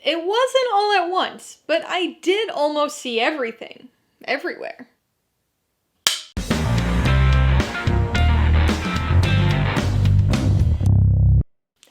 It wasn't all at once, but I did almost see everything. Everywhere.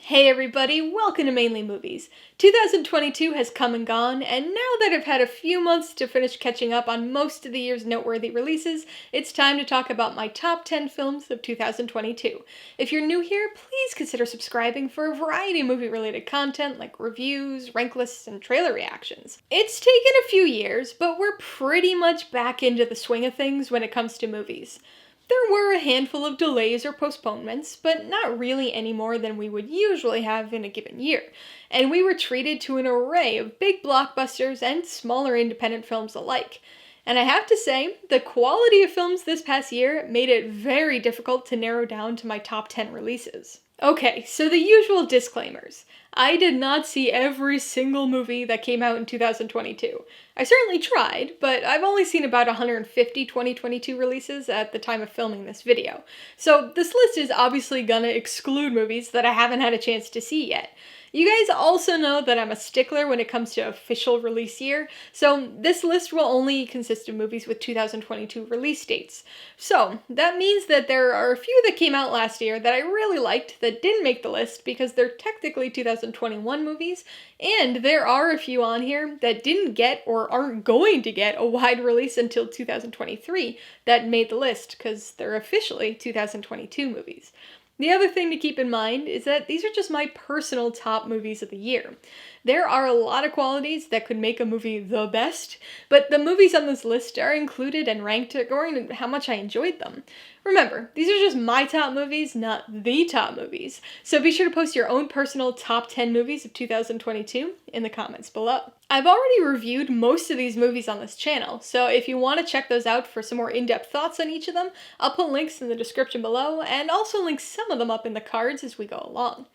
Hey everybody, welcome to Mainly Movies. 2022 has come and gone, and now that I've had a few months to finish catching up on most of the year's noteworthy releases, it's time to talk about my top 10 films of 2022. If you're new here, please consider subscribing for a variety of movie-related content like reviews, rank lists, and trailer reactions. It's taken a few years, but we're pretty much back into the swing of things when it comes to movies. There were a handful of delays or postponements, but not really any more than we would usually have in a given year, and we were treated to an array of big blockbusters and smaller independent films alike. And I have to say, the quality of films this past year made it very difficult to narrow down to my top 10 releases. Okay, so the usual disclaimers. I did not see every single movie that came out in 2022. I certainly tried, but I've only seen about 150 2022 releases at the time of filming this video. So this list is obviously gonna exclude movies that I haven't had a chance to see yet. You guys also know that I'm a stickler when it comes to official release year, so this list will only consist of movies with 2022 release dates. So that means that there are a few that came out last year that I really liked that didn't make the list because they're technically 2021 movies, and there are a few on here that didn't get or aren't going to get a wide release until 2023 that made the list because they're officially 2022 movies. The other thing to keep in mind is that these are just my personal top movies of the year. There are a lot of qualities that could make a movie the best, but the movies on this list are included and ranked according to how much I enjoyed them. Remember, these are just my top movies, not the top movies, so be sure to post your own personal top 10 movies of 2022 in the comments below. I've already reviewed most of these movies on this channel, so if you want to check those out for some more in-depth thoughts on each of them, I'll put links in the description below, and also link some of them up in the cards as we go along.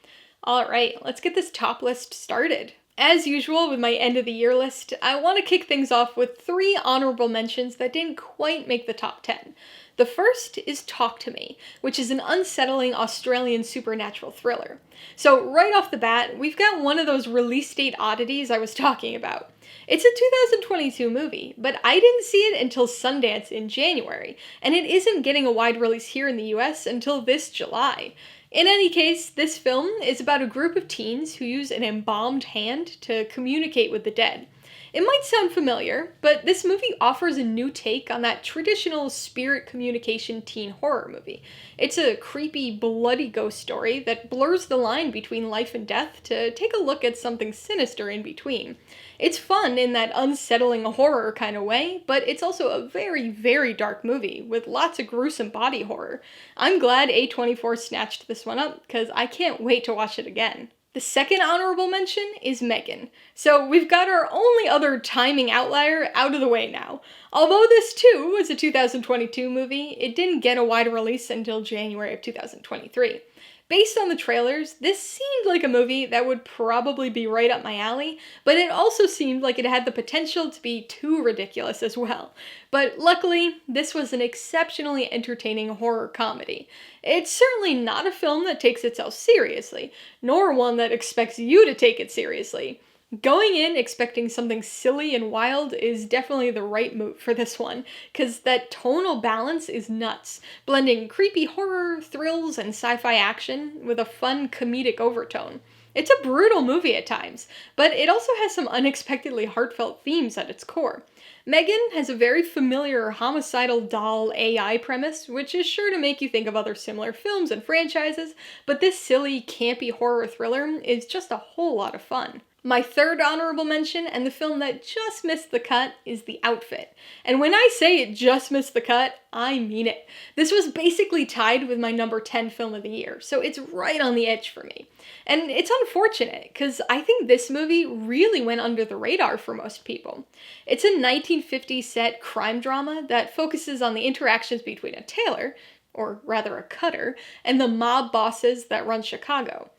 Alright, let's get this top list started. As usual with my end of the year list, I want to kick things off with 3 honorable mentions that didn't quite make the top 10. The first is Talk to Me, which is an unsettling Australian supernatural thriller. So right off the bat, we've got one of those release date oddities I was talking about. It's a 2022 movie, but I didn't see it until Sundance in January, and it isn't getting a wide release here in the US until this July. In any case, this film is about a group of teens who use an embalmed hand to communicate with the dead. It might sound familiar, but this movie offers a new take on that traditional spirit communication teen horror movie. It's a creepy, bloody ghost story that blurs the line between life and death to take a look at something sinister in between. It's fun in that unsettling horror kind of way, but it's also a very, very dark movie with lots of gruesome body horror. I'm glad A24 snatched this one up, because I can't wait to watch it again. The second honorable mention is Megan. So we've got our only other timing outlier out of the way now. Although this too was a 2022 movie, it didn't get a wide release until January of 2023. Based on the trailers, this seemed like a movie that would probably be right up my alley, but it also seemed like it had the potential to be too ridiculous as well. But luckily, this was an exceptionally entertaining horror comedy. It's certainly not a film that takes itself seriously, nor one that expects you to take it seriously. Going in expecting something silly and wild is definitely the right move for this one, because that tonal balance is nuts, blending creepy horror, thrills, and sci-fi action with a fun comedic overtone. It's a brutal movie at times, but it also has some unexpectedly heartfelt themes at its core. Megan has a very familiar homicidal doll AI premise, which is sure to make you think of other similar films and franchises, but this silly, campy horror thriller is just a whole lot of fun. My third honorable mention, and the film that just missed the cut, is The Outfit. And when I say it just missed the cut, I mean it. This was basically tied with my number 10 film of the year, so it's right on the edge for me. And it's unfortunate, because I think this movie really went under the radar for most people. It's a 1950s set crime drama that focuses on the interactions between a tailor, or rather a cutter, and the mob bosses that run Chicago.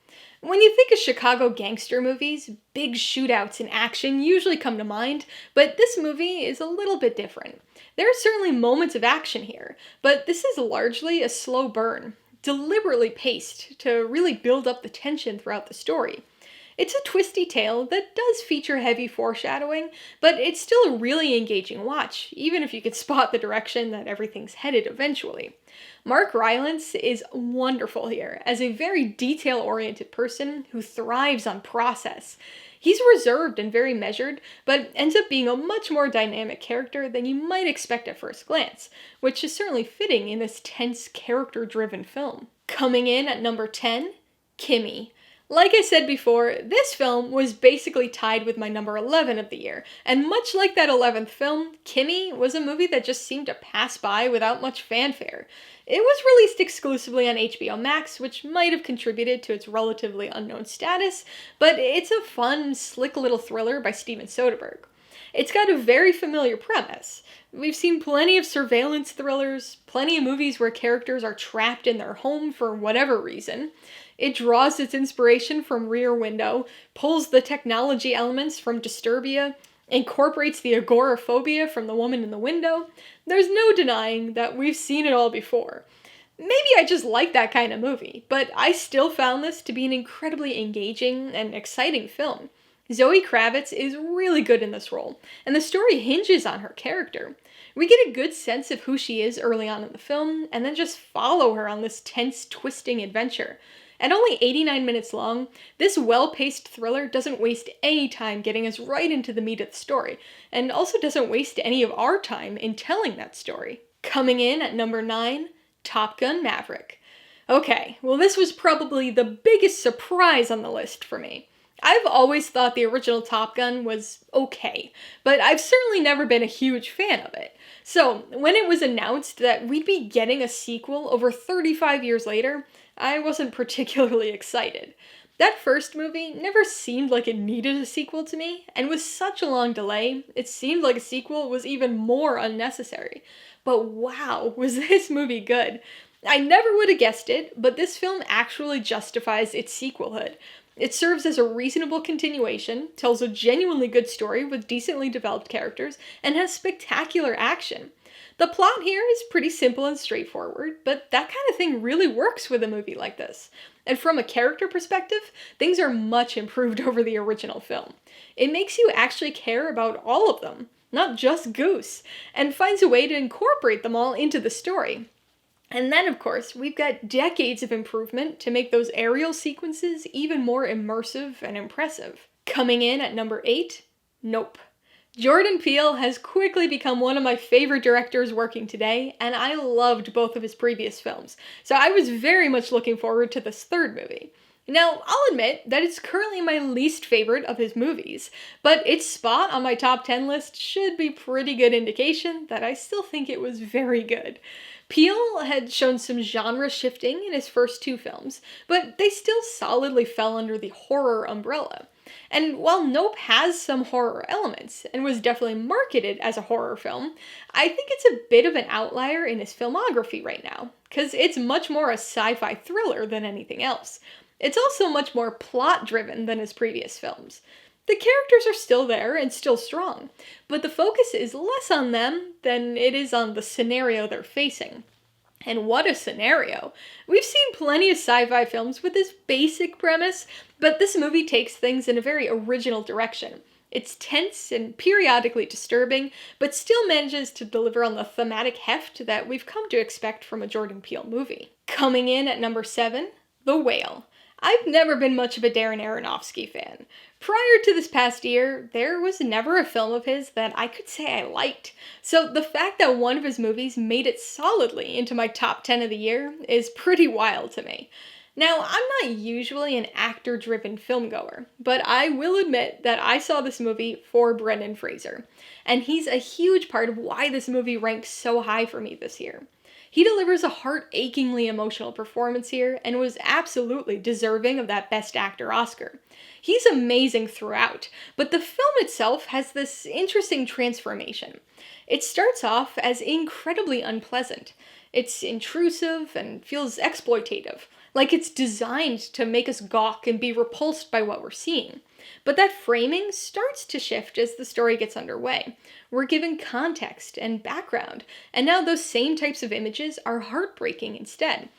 When you think of Chicago gangster movies, big shootouts and action usually come to mind, but this movie is a little bit different. There are certainly moments of action here, but this is largely a slow burn, deliberately paced to really build up the tension throughout the story. It's a twisty tale that does feature heavy foreshadowing, but it's still a really engaging watch, even if you could spot the direction that everything's headed eventually. Mark Rylance is wonderful here as a very detail-oriented person who thrives on process. He's reserved and very measured, but ends up being a much more dynamic character than you might expect at first glance, which is certainly fitting in this tense, character-driven film. Coming in at number 10, Kimi. Like I said before, this film was basically tied with my number 11 of the year, and much like that 11th film, Kimi was a movie that just seemed to pass by without much fanfare. It was released exclusively on HBO Max, which might have contributed to its relatively unknown status, but it's a fun, slick little thriller by Steven Soderbergh. It's got a very familiar premise. We've seen plenty of surveillance thrillers, plenty of movies where characters are trapped in their home for whatever reason. It draws its inspiration from Rear Window, pulls the technology elements from Disturbia, incorporates the agoraphobia from The Woman in the Window. There's no denying that we've seen it all before. Maybe I just like that kind of movie, but I still found this to be an incredibly engaging and exciting film. Zoe Kravitz is really good in this role, and the story hinges on her character. We get a good sense of who she is early on in the film, and then just follow her on this tense, twisting adventure. At only 89 minutes long, this well-paced thriller doesn't waste any time getting us right into the meat of the story, and also doesn't waste any of our time in telling that story. Coming in at number 9, Top Gun: Maverick. Okay, well this was probably the biggest surprise on the list for me. I've always thought the original Top Gun was okay, but I've certainly never been a huge fan of it. So, when it was announced that we'd be getting a sequel over 35 years later, I wasn't particularly excited. That first movie never seemed like it needed a sequel to me, and with such a long delay, it seemed like a sequel was even more unnecessary. But wow, was this movie good! I never would have guessed it, but this film actually justifies its sequelhood. It serves as a reasonable continuation, tells a genuinely good story with decently developed characters, and has spectacular action. The plot here is pretty simple and straightforward, but that kind of thing really works with a movie like this. And from a character perspective, things are much improved over the original film. It makes you actually care about all of them, not just Goose, and finds a way to incorporate them all into the story. And then, of course, we've got decades of improvement to make those aerial sequences even more immersive and impressive. Coming in at number 8, Nope. Jordan Peele has quickly become one of my favorite directors working today, and I loved both of his previous films, so I was very much looking forward to this third movie. Now, I'll admit that it's currently my least favorite of his movies, but its spot on my top 10 list should be pretty good indication that I still think it was very good. Peele had shown some genre shifting in his first two films, but they still solidly fell under the horror umbrella. And while Nope has some horror elements, and was definitely marketed as a horror film, I think it's a bit of an outlier in his filmography right now, because it's much more a sci-fi thriller than anything else. It's also much more plot-driven than his previous films. The characters are still there and still strong, but the focus is less on them than it is on the scenario they're facing. And what a scenario! We've seen plenty of sci-fi films with this basic premise, but this movie takes things in a very original direction. It's tense and periodically disturbing, but still manages to deliver on the thematic heft that we've come to expect from a Jordan Peele movie. Coming in at number 7, The Whale. I've never been much of a Darren Aronofsky fan. Prior to this past year, there was never a film of his that I could say I liked. So the fact that one of his movies made it solidly into my top 10 of the year is pretty wild to me. Now, I'm not usually an actor-driven filmgoer, but I will admit that I saw this movie for Brendan Fraser, and he's a huge part of why this movie ranked so high for me this year. He delivers a heart-achingly emotional performance here and was absolutely deserving of that Best Actor Oscar. He's amazing throughout, but the film itself has this interesting transformation. It starts off as incredibly unpleasant. It's intrusive and feels exploitative, like it's designed to make us gawk and be repulsed by what we're seeing. But that framing starts to shift as the story gets underway. We're given context and background, and now those same types of images are heartbreaking instead.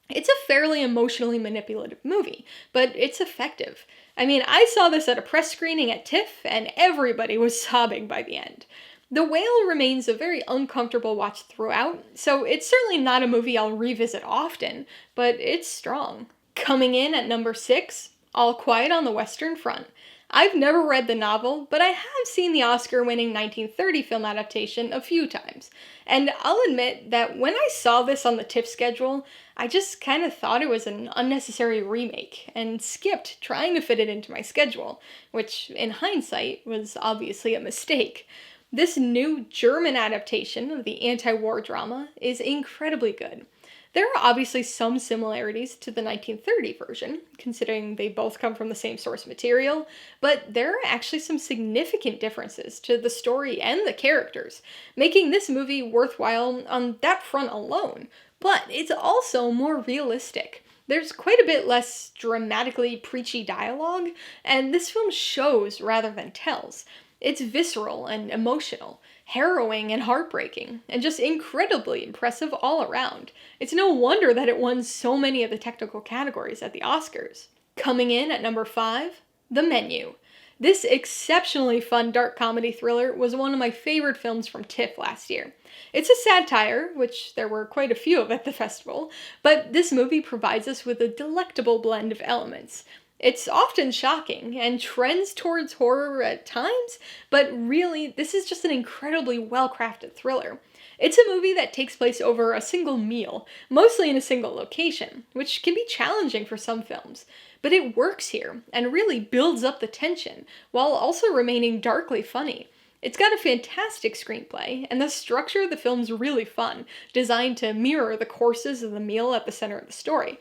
It's a fairly emotionally manipulative movie, but it's effective. I mean, I saw this at a press screening at TIFF, and everybody was sobbing by the end. The Whale remains a very uncomfortable watch throughout, so it's certainly not a movie I'll revisit often, but it's strong. Coming in at number 6, All Quiet on the Western Front. I've never read the novel, but I have seen the Oscar-winning 1930 film adaptation a few times. And I'll admit that when I saw this on the TIFF schedule, I just kind of thought it was an unnecessary remake and skipped trying to fit it into my schedule, which in hindsight was obviously a mistake. This new German adaptation of the anti-war drama is incredibly good. There are obviously some similarities to the 1930 version, considering they both come from the same source material, but there are actually some significant differences to the story and the characters, making this movie worthwhile on that front alone. But it's also more realistic. There's quite a bit less dramatically preachy dialogue, and this film shows rather than tells. It's visceral and emotional, harrowing and heartbreaking, and just incredibly impressive all around. It's no wonder that it won so many of the technical categories at the Oscars. Coming in at number 5, The Menu. This exceptionally fun dark comedy thriller was one of my favorite films from TIFF last year. It's a satire, which there were quite a few of at the festival, but this movie provides us with a delectable blend of elements. It's often shocking and trends towards horror at times, but really, this is just an incredibly well-crafted thriller. It's a movie that takes place over a single meal, mostly in a single location, which can be challenging for some films. But it works here, and really builds up the tension, while also remaining darkly funny. It's got a fantastic screenplay, and the structure of the film's really fun, designed to mirror the courses of the meal at the center of the story.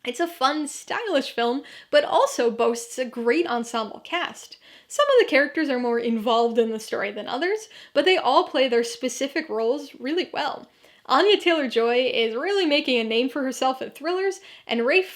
It's a fun, stylish film, but also boasts a great ensemble cast. Some of the characters are more involved in the story than others, but they all play their specific roles really well. Anya Taylor-Joy is really making a name for herself in thrillers, and Ralph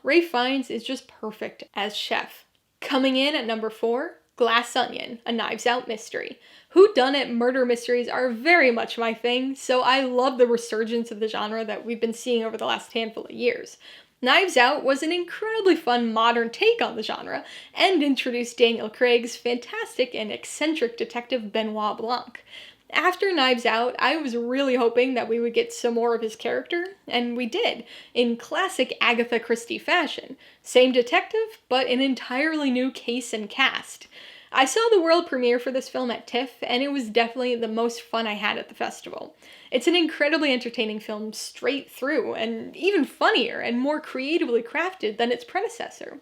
Fiennes is just perfect as Chef. Coming in at number 4, Glass Onion, a Knives Out mystery. Whodunit murder mysteries are very much my thing, so I love the resurgence of the genre that we've been seeing over the last handful of years. Knives Out was an incredibly fun modern take on the genre, and introduced Daniel Craig's fantastic and eccentric detective Benoit Blanc. After Knives Out, I was really hoping that we would get some more of his character, and we did, in classic Agatha Christie fashion. Same detective, but an entirely new case and cast. I saw the world premiere for this film at TIFF, and it was definitely the most fun I had at the festival. It's an incredibly entertaining film straight through, and even funnier and more creatively crafted than its predecessor.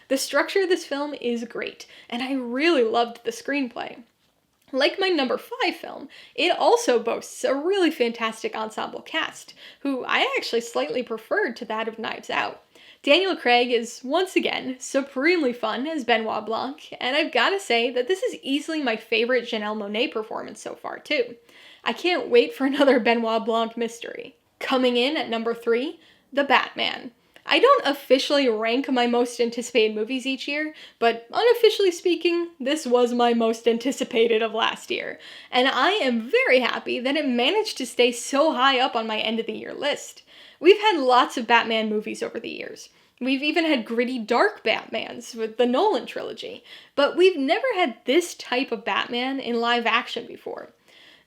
The structure of this film is great, and I really loved the screenplay. Like my number 5 film, it also boasts a really fantastic ensemble cast, who I actually slightly preferred to that of Knives Out. Daniel Craig is, once again, supremely fun as Benoit Blanc, and I've gotta say that this is easily my favorite Janelle Monáe performance so far, too. I can't wait for another Benoit Blanc mystery. Coming in at number 3, The Batman. I don't officially rank my most anticipated movies each year, but unofficially speaking, this was my most anticipated of last year, and I am very happy that it managed to stay so high up on my end of the year list. We've had lots of Batman movies over the years. We've even had gritty, dark Batmans with the Nolan trilogy, but we've never had this type of Batman in live action before.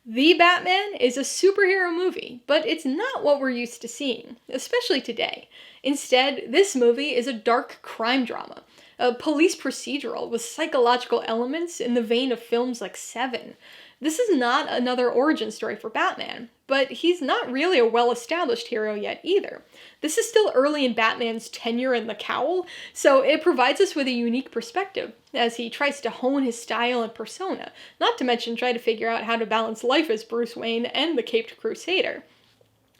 The Batman is a superhero movie, but it's not what we're used to seeing, especially today. Instead, this movie is a dark crime drama, a police procedural with psychological elements in the vein of films like Seven. This is not another origin story for Batman, but he's not really a well-established hero yet either. This is still early in Batman's tenure in the cowl, so it provides us with a unique perspective as he tries to hone his style and persona, not to mention try to figure out how to balance life as Bruce Wayne and the Caped Crusader.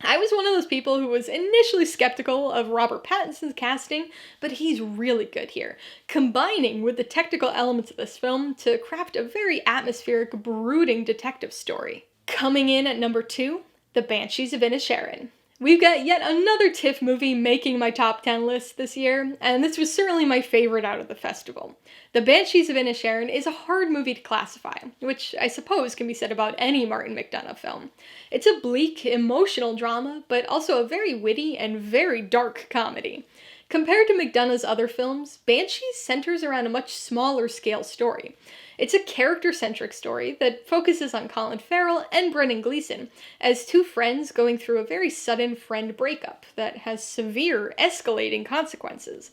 I was one of those people who was initially skeptical of Robert Pattinson's casting, but he's really good here, combining with the technical elements of this film to craft a very atmospheric, brooding detective story. Coming in at number 2, The Banshees of Inisherin. We've got yet another TIFF movie making my top 10 list this year, and this was certainly my favorite out of the festival. The Banshees of Inisherin is a hard movie to classify, which I suppose can be said about any Martin McDonagh film. It's a bleak, emotional drama, but also a very witty and very dark comedy. Compared to McDonagh's other films, Banshees centers around a much smaller scale story. It's a character-centric story that focuses on Colin Farrell and Brendan Gleeson as two friends going through a very sudden friend breakup that has severe, escalating consequences.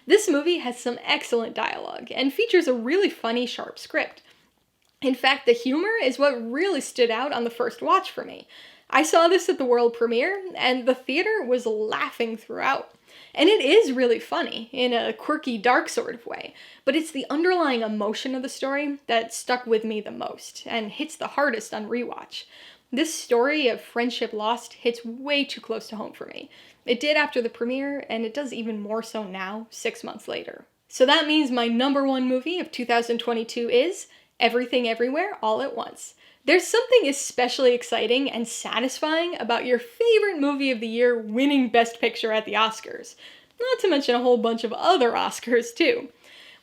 This movie has some excellent dialogue and features a really funny, sharp script. In fact, the humor is what really stood out on the first watch for me. I saw this at the world premiere, and the theater was laughing throughout. And it is really funny, in a quirky, dark sort of way, but it's the underlying emotion of the story that stuck with me the most, and hits the hardest on rewatch. This story of friendship lost hits way too close to home for me. It did after the premiere, and it does even more so now, 6 months later. So that means my number one movie of 2022 is Everything Everywhere All at Once. There's something especially exciting and satisfying about your favorite movie of the year winning Best Picture at the Oscars. Not to mention a whole bunch of other Oscars, too.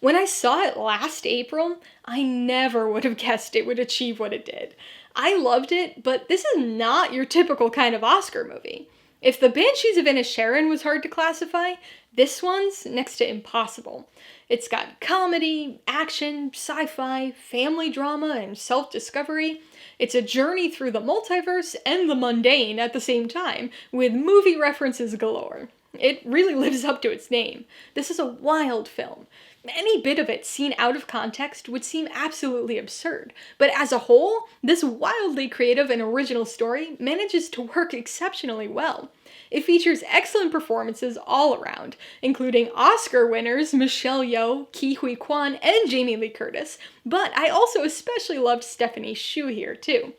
When I saw it last April, I never would have guessed it would achieve what it did. I loved it, but this is not your typical kind of Oscar movie. If The Banshees of Inisherin was hard to classify, this one's next to impossible. It's got comedy, action, sci-fi, family drama, and self-discovery. It's a journey through the multiverse and the mundane at the same time, with movie references galore. It really lives up to its name. This is a wild film. Any bit of it seen out of context would seem absolutely absurd, but as a whole, this wildly creative and original story manages to work exceptionally well. It features excellent performances all around, including Oscar winners Michelle Yeoh, Ke Huy Quan, and Jamie Lee Curtis, but I also especially loved Stephanie Hsu here too.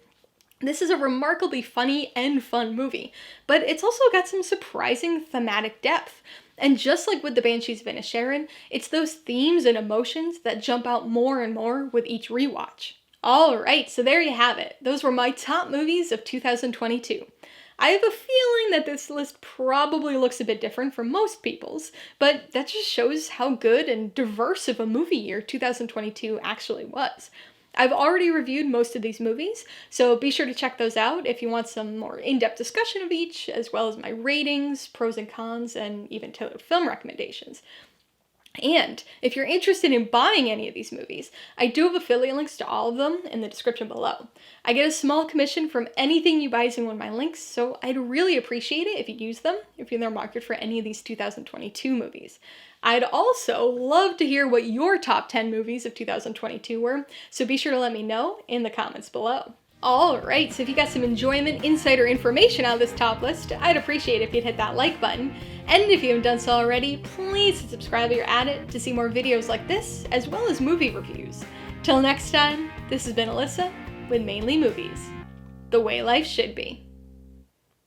This is a remarkably funny and fun movie, but it's also got some surprising thematic depth. And just like with The Banshees of Inisherin, it's those themes and emotions that jump out more and more with each rewatch. Alright, so there you have it. Those were my top movies of 2022. I have a feeling that this list probably looks a bit different from most people's, but that just shows how good and diverse of a movie year 2022 actually was. I've already reviewed most of these movies, so be sure to check those out if you want some more in-depth discussion of each, as well as my ratings, pros and cons, and even tailored film recommendations. And if you're interested in buying any of these movies, I do have affiliate links to all of them in the description below. I get a small commission from anything you buy using one of my links, so I'd really appreciate it if you use them if you're in the market for any of these 2022 movies. I'd also love to hear what your top 10 movies of 2022 were, so be sure to let me know in the comments below. Alright, so if you got some enjoyment, insight, or information out of this top list, I'd appreciate it if you'd hit that like button. And if you haven't done so already, please subscribe while you're at it to see more videos like this, as well as movie reviews. Till next time, this has been Alyssa with Mainly Movies. The way life should be.